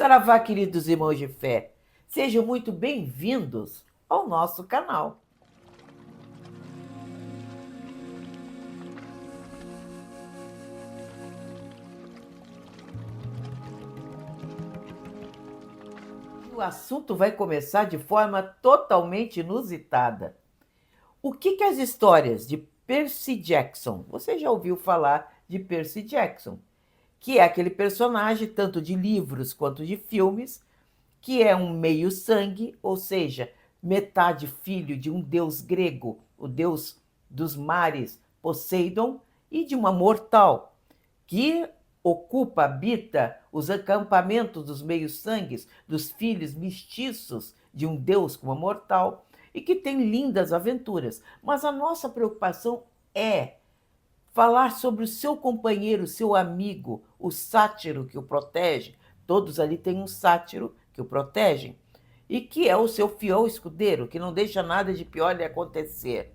Saravá, queridos irmãos de fé, sejam muito bem-vindos ao nosso canal. O assunto vai começar de forma totalmente inusitada. O que as histórias de Percy Jackson? Você já ouviu falar de Percy Jackson? Que é aquele personagem, tanto de livros quanto de filmes, que é um meio-sangue, ou seja, metade filho de um deus grego, o deus dos mares, Poseidon, e de uma mortal, que habita os acampamentos dos meios-sangues, dos filhos mestiços de um deus com uma mortal, e que tem lindas aventuras. Mas a nossa preocupação é falar sobre o seu companheiro, o seu amigo, o sátiro que o protege. Todos ali têm um sátiro que o protegem, e que é o seu fiel escudeiro, que não deixa nada de pior lhe acontecer.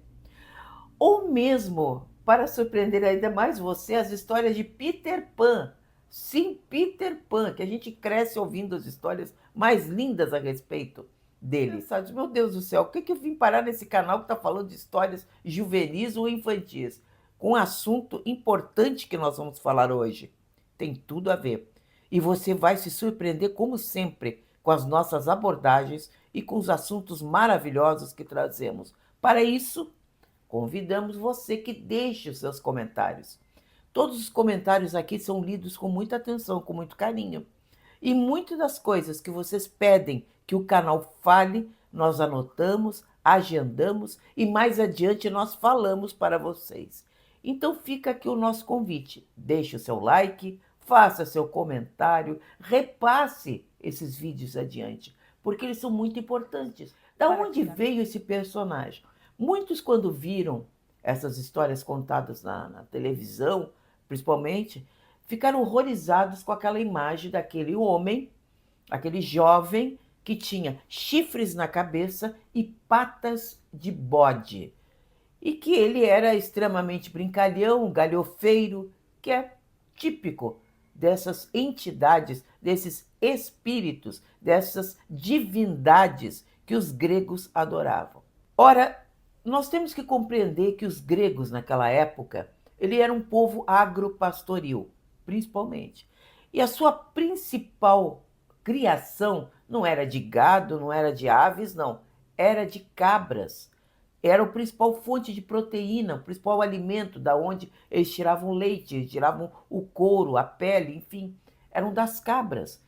Ou mesmo, para surpreender ainda mais você, as histórias de Peter Pan. Sim, Peter Pan, que a gente cresce ouvindo as histórias mais lindas a respeito dele. Sabe, meu Deus do céu, o que eu vim parar nesse canal que está falando de histórias juvenis ou infantis? Com um assunto importante que nós vamos falar hoje. Tem tudo a ver. E você vai se surpreender, como sempre, com as nossas abordagens e com os assuntos maravilhosos que trazemos. Para isso, convidamos você que deixe os seus comentários. Todos os comentários aqui são lidos com muita atenção, com muito carinho. E muitas das coisas que vocês pedem que o canal fale, nós anotamos, agendamos e mais adiante nós falamos para vocês. Então fica aqui o nosso convite. Deixe o seu like, faça seu comentário, repasse esses vídeos adiante, porque eles são muito importantes. Da onde veio esse personagem? Muitos, quando viram essas histórias contadas na televisão, principalmente, ficaram horrorizados com aquela imagem daquele homem, aquele jovem que tinha chifres na cabeça e patas de bode. E que ele era extremamente brincalhão, galhofeiro, que é típico dessas entidades, desses espíritos, dessas divindades que os gregos adoravam. Ora, nós temos que compreender que os gregos, naquela época, ele era um povo agropastoril, principalmente. E a sua principal criação não era de gado, não era de aves, não. Era de cabras. Era a principal fonte de proteína, o principal alimento da onde eles tiravam leite, eles tiravam o couro, a pele, enfim, eram das cabras.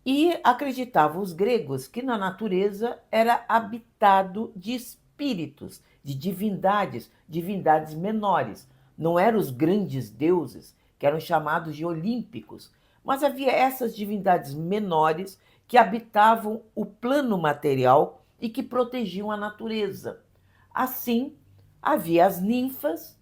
E acreditavam os gregos que na natureza era habitado de espíritos, de divindades, divindades menores. Não eram os grandes deuses, que eram chamados de olímpicos, mas havia essas divindades menores que habitavam o plano material e que protegiam a natureza. Assim, havia as ninfas,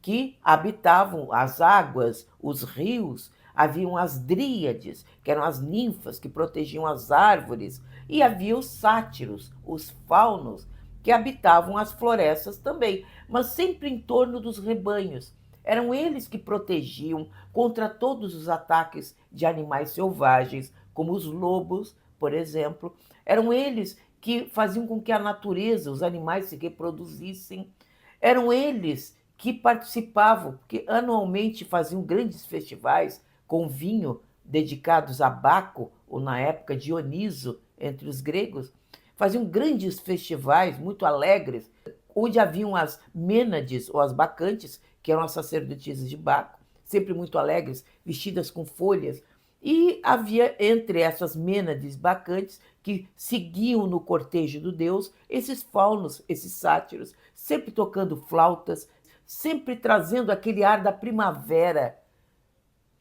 que habitavam as águas, os rios, haviam as dríades, que eram as ninfas que protegiam as árvores, e havia os sátiros, os faunos, que habitavam as florestas também, mas sempre em torno dos rebanhos. Eram eles que protegiam contra todos os ataques de animais selvagens, como os lobos, por exemplo. Eram eles que faziam com que a natureza, os animais se reproduzissem. Eram eles que participavam, porque anualmente faziam grandes festivais com vinho dedicados a Baco, ou na época Dioniso, entre os gregos. Faziam grandes festivais muito alegres, onde haviam as Mênades ou as Bacantes, que eram as sacerdotisas de Baco, sempre muito alegres, vestidas com folhas. E havia entre essas Mênades bacantes que seguiam no cortejo do deus esses faunos, esses sátiros, sempre tocando flautas, sempre trazendo aquele ar da primavera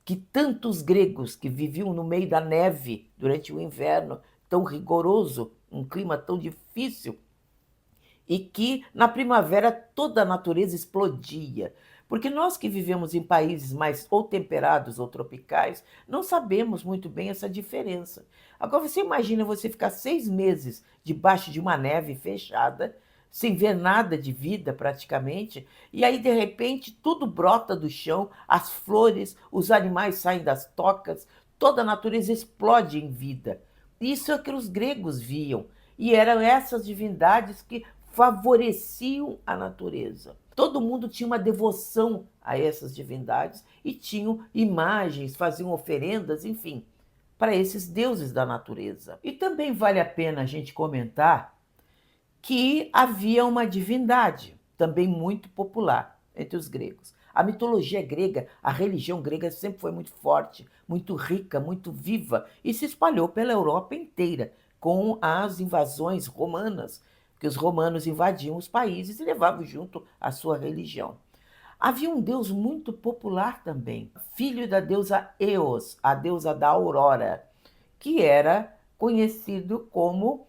que tantos gregos que viviam no meio da neve durante o inverno tão rigoroso, um clima tão difícil, e que na primavera toda a natureza explodia. Porque nós que vivemos em países mais ou temperados ou tropicais, não sabemos muito bem essa diferença. Agora você imagina você ficar 6 meses debaixo de uma neve fechada, sem ver nada de vida praticamente, e aí de repente tudo brota do chão, as flores, os animais saem das tocas, toda a natureza explode em vida. Isso é o que os gregos viam. E eram essas divindades que favoreciam a natureza. Todo mundo tinha uma devoção a essas divindades e tinham imagens, faziam oferendas, enfim, para esses deuses da natureza. E também vale a pena a gente comentar que havia uma divindade, também muito popular entre os gregos. A mitologia grega, a religião grega sempre foi muito forte, muito rica, muito viva e se espalhou pela Europa inteira com as invasões romanas, que os romanos invadiam os países e levavam junto a sua religião. Havia um deus muito popular também, filho da deusa Eos, a deusa da aurora, que era conhecido como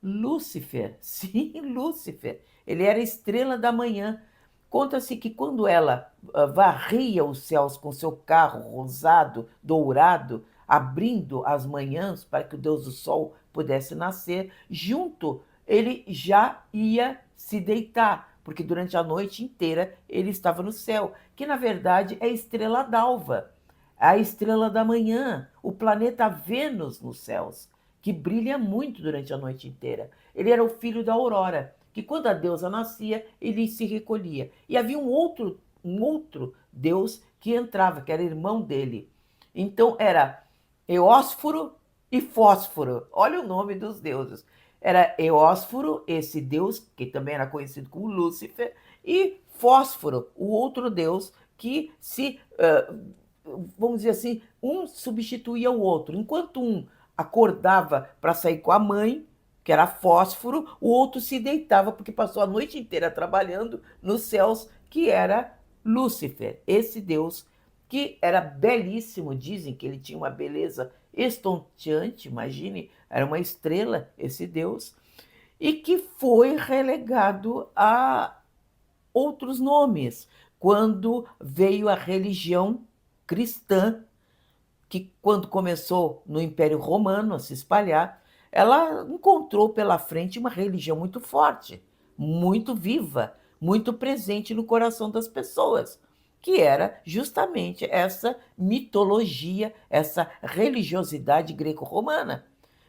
Lúcifer. Sim, Lúcifer. Ele era a estrela da manhã. Conta-se que quando ela varria os céus com seu carro rosado, dourado, abrindo as manhãs para que o deus do sol pudesse nascer, junto ele já ia se deitar, porque durante a noite inteira ele estava no céu, que na verdade é a estrela d'alva, a estrela da manhã, o planeta Vênus nos céus, que brilha muito durante a noite inteira. Ele era o filho da aurora, que quando a deusa nascia, ele se recolhia. E havia um outro deus que entrava, que era irmão dele. Então era Eósforo e Fósforo. Olha o nome dos deuses. Era Eósforo, esse deus, que também era conhecido como Lúcifer, e Fósforo, o outro deus que vamos dizer assim, um substituía o outro. Enquanto um acordava para sair com a mãe, que era Fósforo, o outro se deitava porque passou a noite inteira trabalhando nos céus, que era Lúcifer, esse deus que era belíssimo, dizem que ele tinha uma beleza estonteante, imagine, era uma estrela esse deus, e que foi relegado a outros nomes quando veio a religião cristã, que quando começou no Império Romano a se espalhar, ela encontrou pela frente uma religião muito forte, muito viva, muito presente no coração das pessoas, que era justamente essa mitologia, essa religiosidade greco-romana.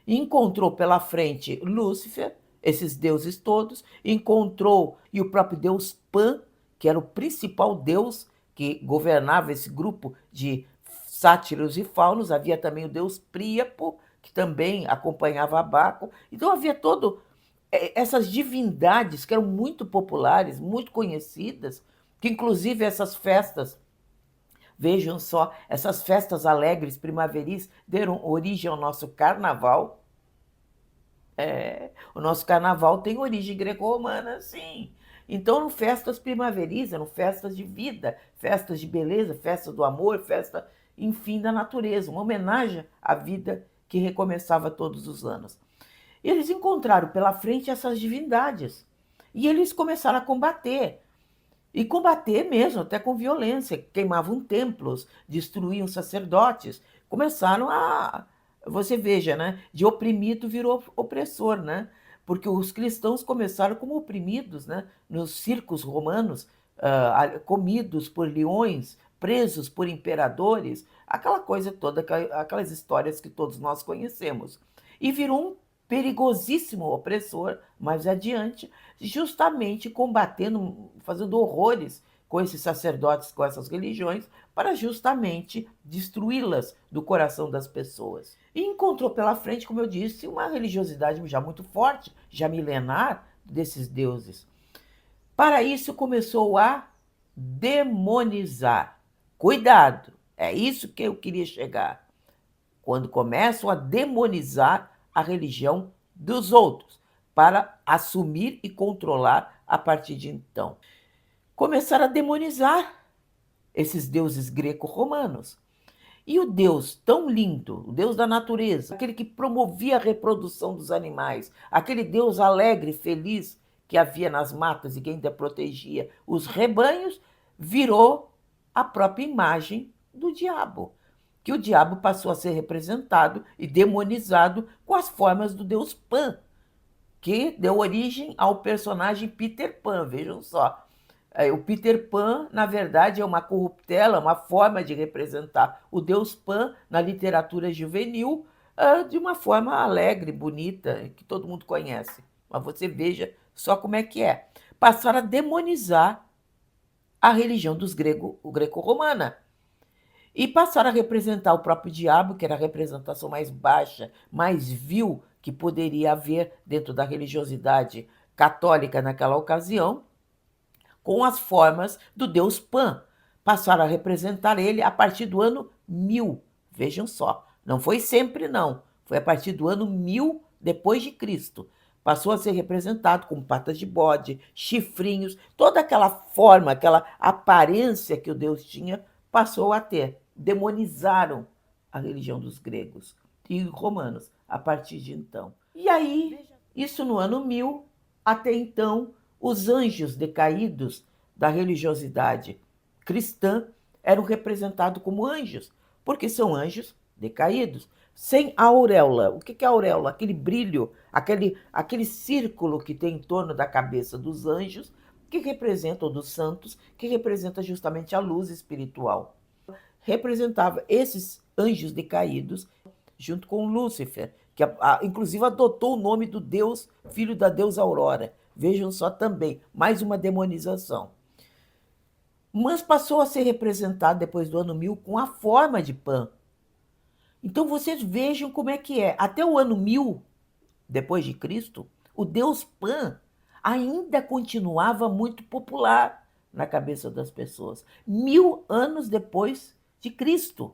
E encontrou pela frente Lúcifer, esses deuses todos, encontrou e o próprio deus Pan, que era o principal deus que governava esse grupo de sátiros e faunos, havia também o deus Príapo, que também acompanhava Baco. Então havia todo essas divindades que eram muito populares, muito conhecidas, que inclusive essas festas, vejam só, essas festas alegres primaveris deram origem ao nosso carnaval. O nosso carnaval tem origem greco-romana, sim. Então, festas primaveris, eram festas de vida, festas de beleza, festa do amor, festa, enfim, da natureza, uma homenagem à vida que recomeçava todos os anos. E eles encontraram pela frente essas divindades e eles começaram a combater. E combater mesmo, até com violência. Queimavam templos, destruíam sacerdotes, começaram a... Você veja, né? De oprimido virou opressor, né? Porque os cristãos começaram como oprimidos, né? Nos circos romanos, comidos por leões, presos por imperadores, aquela coisa toda, aquelas histórias que todos nós conhecemos. E virou um perigosíssimo opressor mais adiante, justamente combatendo, fazendo horrores com esses sacerdotes, com essas religiões, para justamente destruí-las do coração das pessoas. E encontrou pela frente, como eu disse, uma religiosidade já muito forte, já milenar, desses deuses. Para isso começou a demonizar. Cuidado, é isso que eu queria chegar. Quando começam a demonizar a religião dos outros, para assumir e controlar a partir de então. Começaram a demonizar esses deuses greco-romanos. E o Deus tão lindo, o Deus da natureza, aquele que promovia a reprodução dos animais, aquele Deus alegre, feliz que havia nas matas e que ainda protegia os rebanhos, virou a própria imagem do diabo. Que o diabo passou a ser representado e demonizado com as formas do deus Pan, que deu origem ao personagem Peter Pan, vejam só. O Peter Pan, na verdade, é uma corruptela, uma forma de representar o Deus Pan na literatura juvenil, de uma forma alegre, bonita, que todo mundo conhece. Mas você veja só como é que é. Passaram a demonizar a religião dos greco-romana. E passaram a representar o próprio diabo, que era a representação mais baixa, mais vil que poderia haver dentro da religiosidade católica naquela ocasião, com as formas do deus Pan. Passaram a representar ele a partir do ano 1000. Vejam só, não foi sempre não, foi a partir do ano 1000 depois de Cristo. Passou a ser representado com patas de bode, chifrinhos, toda aquela forma, aquela aparência que o deus tinha, passou a ter. Demonizaram a religião dos gregos e romanos a partir de então. E aí, isso no ano 1000, até então, os anjos decaídos da religiosidade cristã eram representados como anjos, porque são anjos decaídos, sem a auréola. O que é a auréola? Aquele brilho, aquele círculo que tem em torno da cabeça dos anjos, que representa, ou dos santos, que representa justamente a luz espiritual. Representava esses anjos decaídos junto com Lúcifer, que inclusive adotou o nome do deus, filho da deusa Aurora. Vejam só também, mais uma demonização. Mas passou a ser representado depois do ano 1000 com a forma de Pan. Então vocês vejam como é que é. Até o ano 1000, depois de Cristo, o deus Pan ainda continuava muito popular na cabeça das pessoas. 1000 anos depois de Cristo,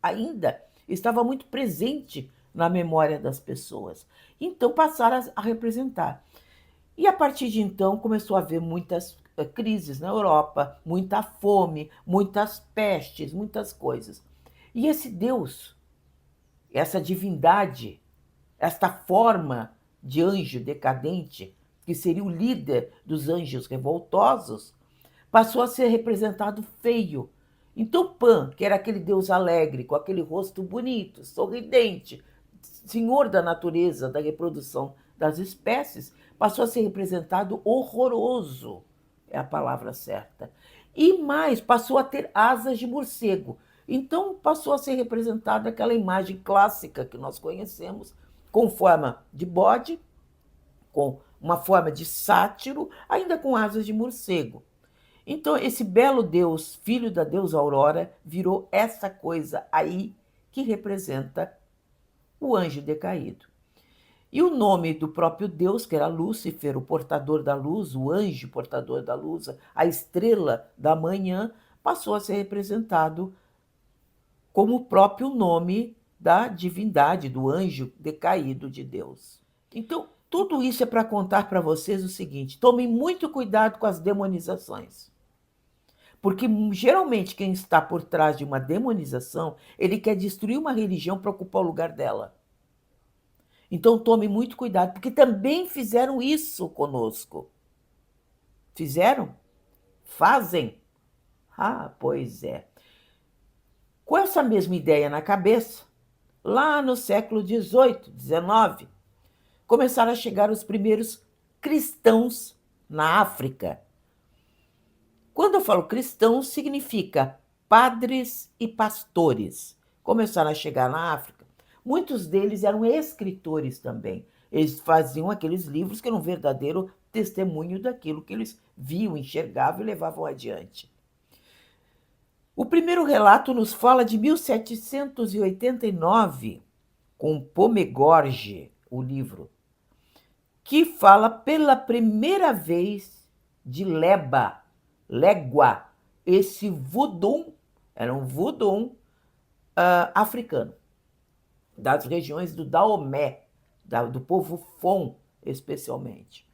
ainda estava muito presente na memória das pessoas. Então passaram a representar. E a partir de então começou a haver muitas crises na Europa, muita fome, muitas pestes, muitas coisas. E esse Deus, essa divindade, esta forma de anjo decadente, que seria o líder dos anjos revoltosos, passou a ser representado feio. Então Pan, que era aquele deus alegre, com aquele rosto bonito, sorridente, senhor da natureza, da reprodução das espécies, passou a ser representado horroroso, é a palavra certa. E mais, passou a ter asas de morcego. Então passou a ser representada aquela imagem clássica que nós conhecemos, com forma de bode, com uma forma de sátiro, ainda com asas de morcego. Então, esse belo Deus, filho da deusa Aurora, virou essa coisa aí que representa o anjo decaído. E o nome do próprio Deus, que era Lúcifer, o portador da luz, o anjo portador da luz, a estrela da manhã, passou a ser representado como o próprio nome da divindade, do anjo decaído de Deus. Então, tudo isso é para contar para vocês o seguinte: tomem muito cuidado com as demonizações. Porque geralmente quem está por trás de uma demonização, ele quer destruir uma religião para ocupar o lugar dela. Então tome muito cuidado, porque também fizeram isso conosco. Fizeram? Fazem? Ah, pois é. Com essa mesma ideia na cabeça, lá no século XVIII, XIX, começaram a chegar os primeiros cristãos na África. Quando eu falo cristãos, significa padres e pastores. Começaram a chegar na África. Muitos deles eram escritores também. Eles faziam aqueles livros que eram um verdadeiro testemunho daquilo que eles viam, enxergavam e levavam adiante. O primeiro relato nos fala de 1789, com Pomegorge, o livro, que fala pela primeira vez de légua, esse voodoo, era um voodoo africano, das regiões do Daomé, do povo Fon, especialmente.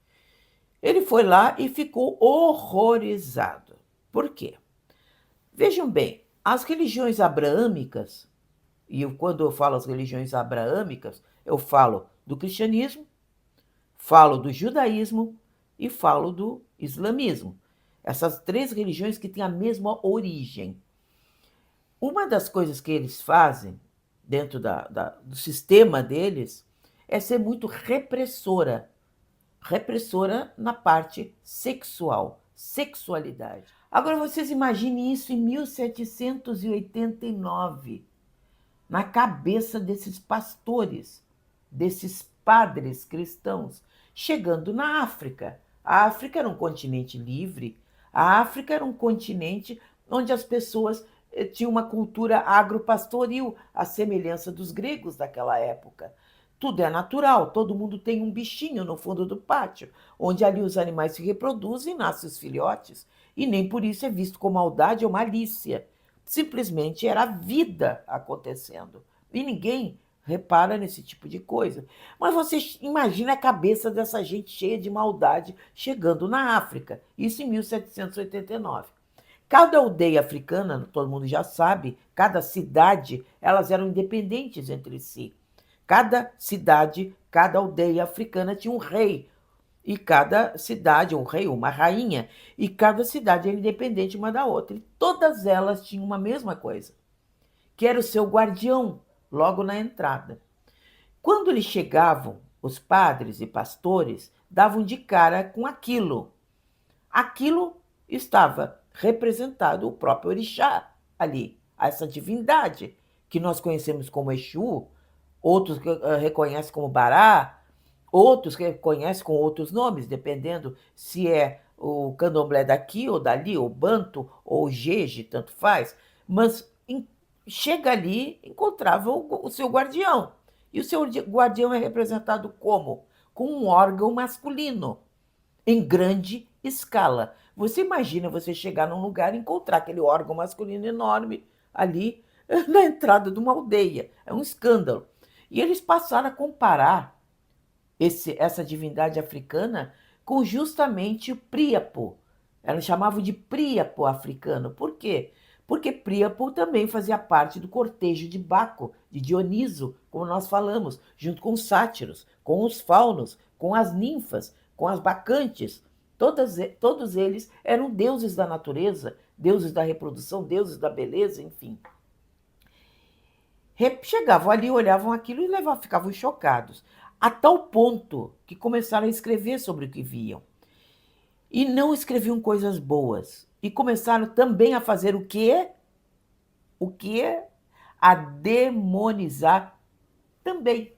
Ele foi lá e ficou horrorizado. Por quê? Vejam bem, as religiões abraâmicas, e quando eu falo as religiões abraâmicas, eu falo do cristianismo, falo do judaísmo e falo do islamismo. Essas três religiões que têm a mesma origem. Uma das coisas que eles fazem dentro do sistema deles é ser muito repressora. Repressora na parte sexual. sexualidade. Agora vocês imaginem isso em 1789, na cabeça desses pastores, desses padres cristãos, chegando na África. A África era um continente livre, a África era um continente onde as pessoas tinham uma cultura agropastoril, à semelhança dos gregos daquela época. Tudo é natural, todo mundo tem um bichinho no fundo do pátio, onde ali os animais se reproduzem e nascem os filhotes, e nem por isso é visto com maldade ou malícia. Simplesmente era a vida acontecendo. E ninguém repara nesse tipo de coisa. Mas você imagina a cabeça dessa gente cheia de maldade chegando na África, isso em 1789. Cada aldeia africana, todo mundo já sabe, cada cidade, elas eram independentes entre si. Cada cidade, cada aldeia africana tinha um rei, e cada cidade, um rei, uma rainha, e cada cidade era independente uma da outra. E todas elas tinham uma mesma coisa, que era o seu guardião, logo na entrada. Quando eles chegavam, os padres e pastores davam de cara com aquilo. Aquilo estava representado o próprio orixá ali, essa divindade que nós conhecemos como Exu, outros reconhecem como Bará, outros reconhecem com outros nomes, dependendo se é o candomblé daqui ou dali, ou banto, ou jeje, tanto faz. Mas chega ali, encontrava o seu guardião. E o seu guardião é representado como? Com um órgão masculino, em grande escala. Você imagina você chegar num lugar e encontrar aquele órgão masculino enorme ali na entrada de uma aldeia. É um escândalo. E eles passaram a comparar essa divindade africana com justamente o Príapo. Elas chamavam de Príapo africano. Por quê? Porque Príapo também fazia parte do cortejo de Baco, de Dioniso, como nós falamos, junto com os sátiros, com os faunos, com as ninfas, com as bacantes. Todos eles eram deuses da natureza, deuses da reprodução, deuses da beleza, enfim. Chegavam ali, olhavam aquilo e ficavam chocados, a tal ponto que começaram a escrever sobre o que viam. E não escreviam coisas boas. E começaram também a fazer o quê? O quê? A demonizar também.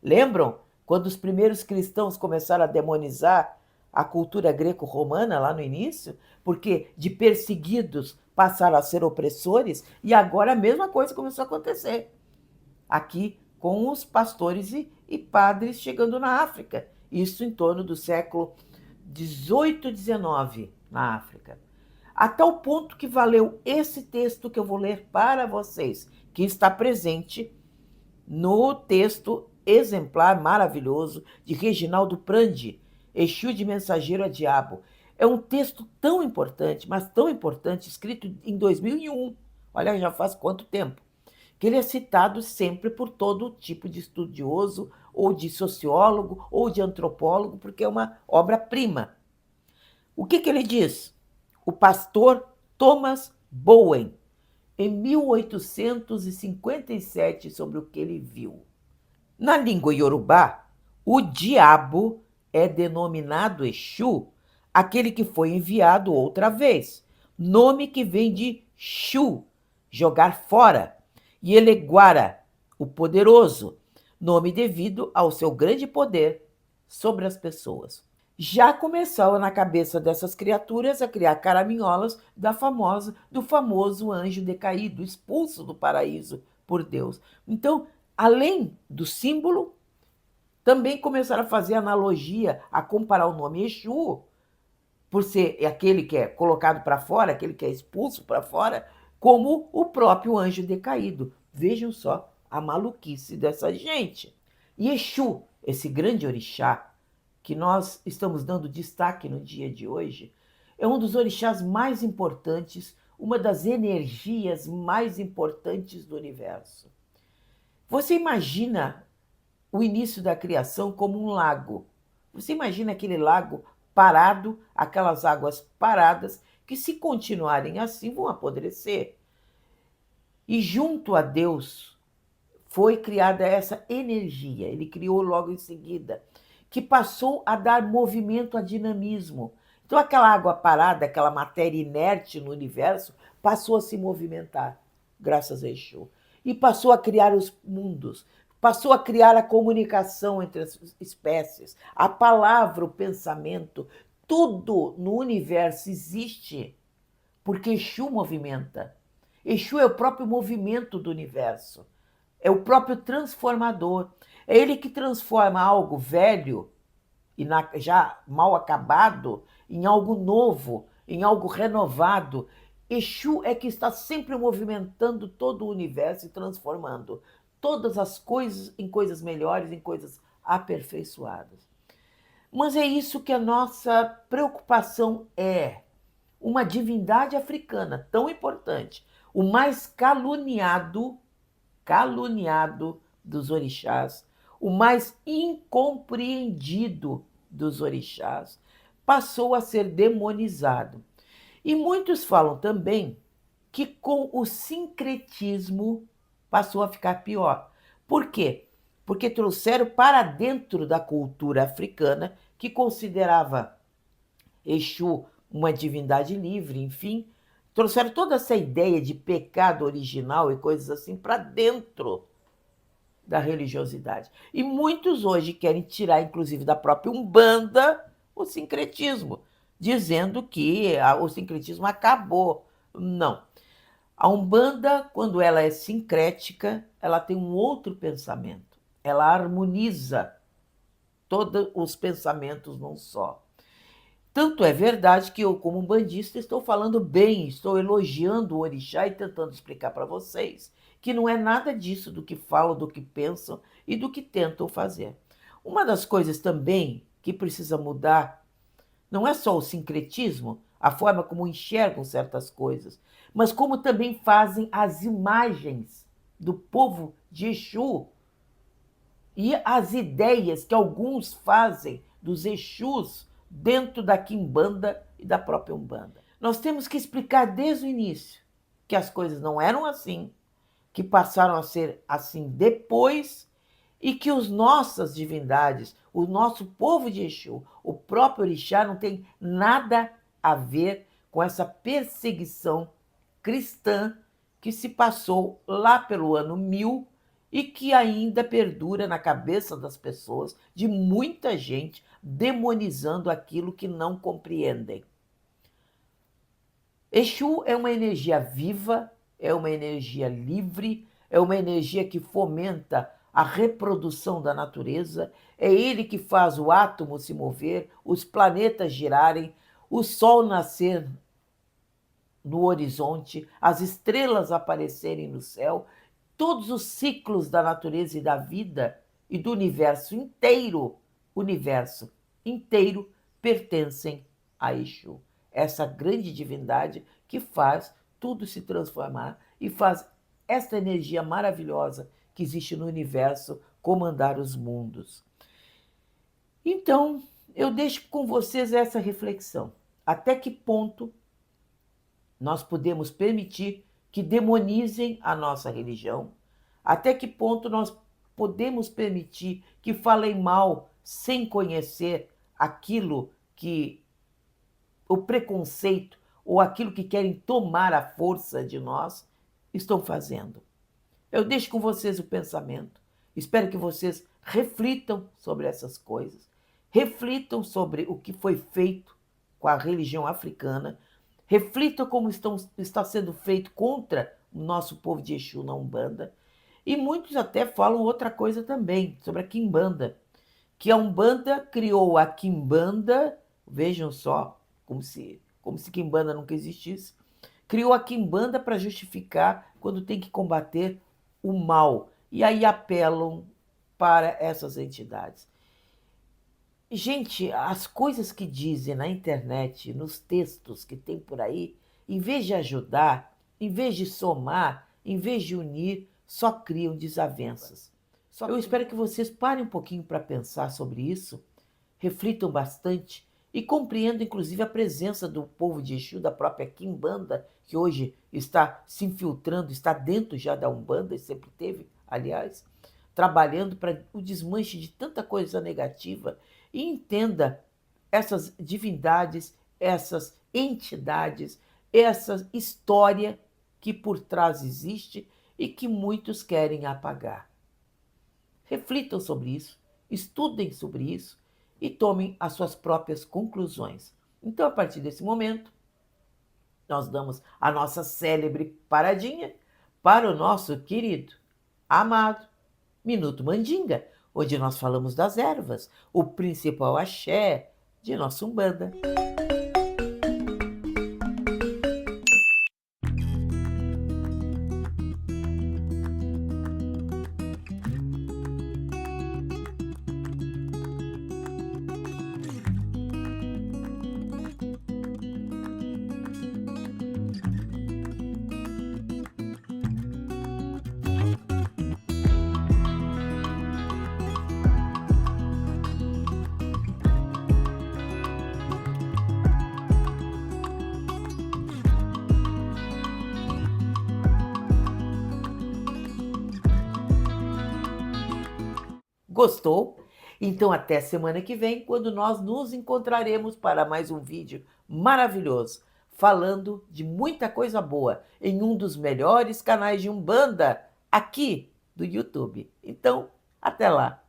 Lembram quando os primeiros cristãos começaram a demonizar a cultura greco-romana lá no início? Porque de perseguidos passaram a ser opressores, e agora a mesma coisa começou a acontecer aqui com os pastores e padres chegando na África. Isso em torno do século 18, 19 na África. A tal ponto que valeu esse texto que eu vou ler para vocês, que está presente no texto exemplar maravilhoso de Reginaldo Prandi, Exu de Mensageiro a Diabo. É um texto tão importante, mas tão importante, escrito em 2001. Olha, já faz quanto tempo? Que ele é citado sempre por todo tipo de estudioso, ou de sociólogo, ou de antropólogo, porque é uma obra-prima. O que ele diz? O pastor Thomas Bowen, em 1857, sobre o que ele viu. Na língua iorubá, o diabo é denominado Exu, aquele que foi enviado outra vez, nome que vem de Shu, jogar fora, e Eleguara, o poderoso, nome devido ao seu grande poder sobre as pessoas. Já começava na cabeça dessas criaturas a criar caraminholas do famoso anjo decaído, expulso do paraíso por Deus. Então, além do símbolo, também começaram a fazer analogia, a comparar o nome Exu, por ser aquele que é colocado para fora, aquele que é expulso para fora, como o próprio anjo decaído. Vejam só a maluquice dessa gente. E Exu, esse grande orixá, que nós estamos dando destaque no dia de hoje, é um dos orixás mais importantes, uma das energias mais importantes do universo. Você imagina o início da criação como um lago. Você imagina aquele lago parado, aquelas águas paradas, que se continuarem assim vão apodrecer. E junto a Deus foi criada essa energia, ele criou logo em seguida, que passou a dar movimento a dinamismo. Então, aquela água parada, aquela matéria inerte no universo, passou a se movimentar, graças a Exu. E passou a criar os mundos, passou a criar a comunicação entre as espécies, a palavra, o pensamento, tudo no universo existe porque Exu movimenta. Exu é o próprio movimento do universo, é o próprio transformador. É ele que transforma algo velho e já mal acabado em algo novo, em algo renovado. Exu é que está sempre movimentando todo o universo e transformando todas as coisas em coisas melhores, em coisas aperfeiçoadas. Mas é isso que a nossa preocupação é. Uma divindade africana tão importante, o mais caluniado dos orixás, o mais incompreendido dos orixás, passou a ser demonizado. E muitos falam também que com o sincretismo passou a ficar pior. Por quê? Porque trouxeram para dentro da cultura africana, que considerava Exu uma divindade livre, enfim, trouxeram toda essa ideia de pecado original e coisas assim para dentro da religiosidade. E muitos hoje querem tirar, inclusive, da própria Umbanda o sincretismo, dizendo que o sincretismo acabou. Não. A Umbanda, quando ela é sincrética, ela tem um outro pensamento. Ela harmoniza todos os pensamentos num só. Tanto é verdade que eu, como umbandista, estou falando bem, estou elogiando o orixá e tentando explicar para vocês que não é nada disso do que falam, do que pensam e do que tentam fazer. Uma das coisas também que precisa mudar não é só o sincretismo, a forma como enxergam certas coisas, mas como também fazem as imagens do povo de Exu e as ideias que alguns fazem dos Exus dentro da Quimbanda e da própria Umbanda. Nós temos que explicar desde o início que as coisas não eram assim, que passaram a ser assim depois e que as nossas divindades, o nosso povo de Exu, o próprio orixá não tem nada a ver com essa perseguição cristã que se passou lá pelo ano 1000 e que ainda perdura na cabeça das pessoas, de muita gente, demonizando aquilo que não compreendem. Exu é uma energia viva, é uma energia livre, é uma energia que fomenta a reprodução da natureza, é ele que faz o átomo se mover, os planetas girarem, o sol nascer no horizonte, as estrelas aparecerem no céu, todos os ciclos da natureza e da vida e do universo inteiro pertencem a Exu, essa grande divindade que faz tudo se transformar e faz esta energia maravilhosa que existe no universo comandar os mundos. Então, eu deixo com vocês essa reflexão. Até que ponto nós podemos permitir que demonizem a nossa religião? Até que ponto nós podemos permitir que falem mal sem conhecer aquilo que o preconceito ou aquilo que querem tomar a força de nós estão fazendo? Eu deixo com vocês o pensamento. Espero que vocês reflitam sobre essas coisas, reflitam sobre o que foi feito com a religião africana, reflitam como está sendo feito contra o nosso povo de Exu na Umbanda. E muitos até falam outra coisa também, sobre a Quimbanda, que a Umbanda criou a Quimbanda, vejam só, como se Quimbanda nunca existisse, criou a Quimbanda para justificar quando tem que combater o mal. E aí apelam para essas entidades. Gente, as coisas que dizem na internet, nos textos que tem por aí, em vez de ajudar, em vez de somar, em vez de unir, só criam desavenças. Eu espero que vocês parem um pouquinho para pensar sobre isso, reflitam bastante e compreendam, inclusive, a presença do povo de Exu, da própria Quimbanda, que hoje está se infiltrando, está dentro já da Umbanda, e sempre teve, aliás, trabalhando para o desmanche de tanta coisa negativa. E entenda essas divindades essas entidades, essa história que por trás existe e que muitos querem apagar. Reflitam sobre isso, estudem sobre isso e tomem as suas próprias conclusões. Então, a partir desse momento, nós damos a nossa célebre paradinha para o nosso querido, amado Minuto Mandinga, onde nós falamos das ervas, o principal axé de nossa Umbanda. Gostou? Então até semana que vem, quando nós nos encontraremos para mais um vídeo maravilhoso, falando de muita coisa boa em um dos melhores canais de Umbanda aqui do YouTube. Então, até lá!